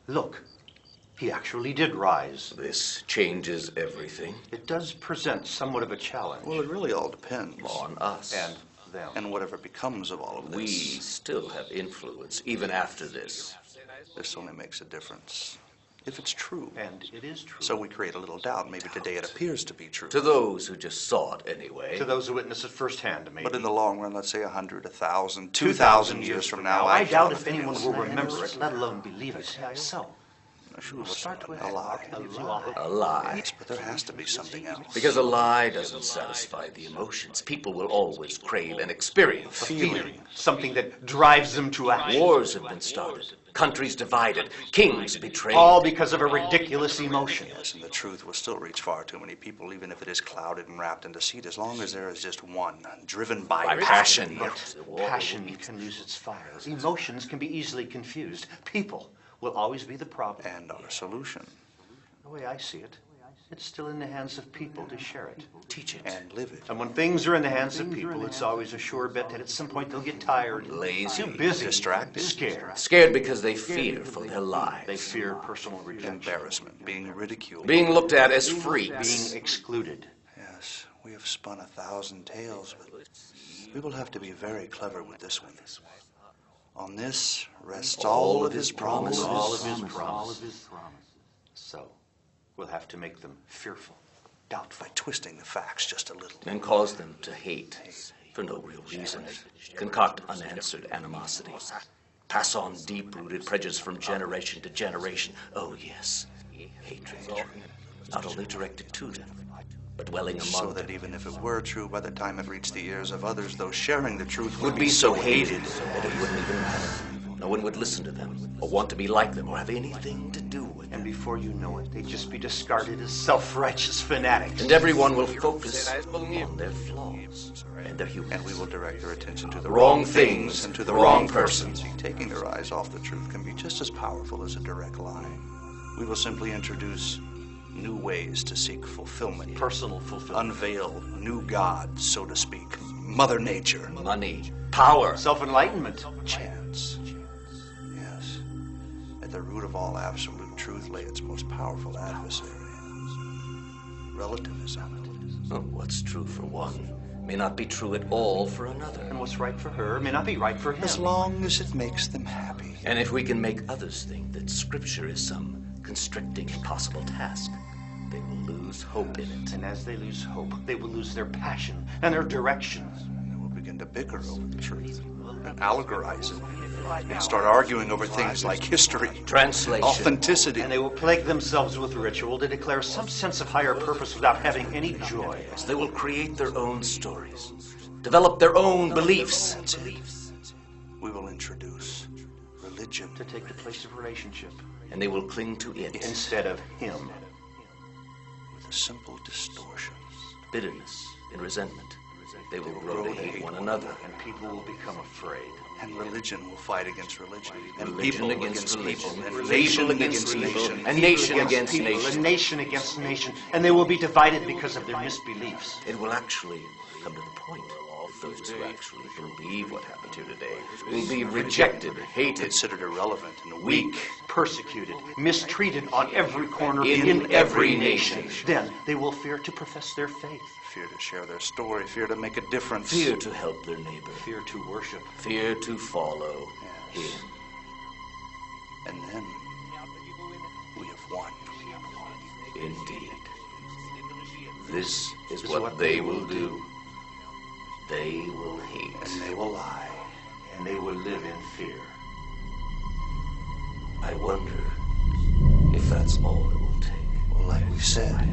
Look, he actually did rise. This changes everything. It does present somewhat of a challenge. Well, it really all depends. On us. And them. And whatever becomes of all of this. We still have influence, even after this. This only makes a difference if it's true. And it is true. So we create a little doubt. Maybe today it appears to be true. To those who just saw it anyway. To those who witness it firsthand, maybe. But in the long run, let's say 100, 1,000, 2,000 years from now, I doubt if anyone will remember it, let alone believe it. So, we'll start with a lie. A lie. Yes, but there has to be something else. Because a lie doesn't satisfy the emotions. People will always crave an experience. A feeling. Something that drives them to action. Wars have been started. Countries divided. Kings betrayed. All because of a ridiculous emotion. Yes, and the truth will still reach far too many people, even if it is clouded and wrapped in deceit, as long as there is just one, driven by passion. But passion can lose its fire. Emotions can be easily confused. People will always be the problem. And our solution. The way I see it, it's still in the hands of people to share it. Teach it. And live it. And when things are in the hands of people, it's always a sure bet that at some point they'll get tired, lazy, too busy, distracted, scared. Scared because they fear for their lives. They fear personal rejection. Embarrassment, being ridiculed. Being looked at as freaks. Being excluded. Yes, we have spun 1,000 tales, but we will have to be very clever with this one. On this rests all of his promises. All of his promises. So, we'll have to make them fearful, doubtful. By twisting the facts just a little. And cause them to hate for no real reason. Concoct unanswered animosity. Pass on deep-rooted prejudice from generation to generation. Oh, yes, hatred. Not only directed to them, but dwelling among so them. that even if it were true, by the time it reached the ears of others, those sharing the truth would be so hated that it wouldn't even matter. No one would listen to them, or want to be like them, or have anything to do with them. And before you know it, they'd just be discarded as self-righteous fanatics. And everyone will focus on their flaws and their humor. And we will direct their attention to the wrong things and to the wrong persons. Taking their eyes off the truth can be just as powerful as a direct lie. We will simply introduce new ways to seek fulfillment. Personal fulfillment. Unveil new gods, so to speak. Mother Nature. Money. Power. Self-enlightenment. Chance. Yes. At the root of all absolute truth lay its most powerful adversary. Relativism. Oh, what's true for one may not be true at all for another. And what's right for her may not be right for him. As long as it makes them happy. And if we can make others think that Scripture is some constricting, impossible task, they will lose hope in it. And as they lose hope, they will lose their passion and their direction. And they will begin to bicker over the truth, and allegorize it, and start arguing over things like history, translation, authenticity. And they will plague themselves with ritual to declare some sense of higher purpose without having any joy. Yes, they will create their own stories, develop their own beliefs. That's it. We will introduce religion to take the place of relationship. And they will cling to it instead of him. With a simple distortion. Bitterness and resentment. They will grow to hate one another. And people will become afraid. And religion will fight against religion. And religion people against religion. And nation against nation. And nation against nation. And nation against nation. And they will be divided because of their misbeliefs. It will actually come to the point. Those who actually believe what happened here today will be rejected, hated, considered irrelevant and weak, persecuted, mistreated on every corner in every nation. Then they will fear to profess their faith. Fear to share their story, fear to make a difference. Fear to help their neighbor. Fear to worship. Fear to follow him. And then we have won. Indeed. This is what they will do. They will hate. And they will lie. And they will live in fear. I wonder if that's all it will take. Well, like we said,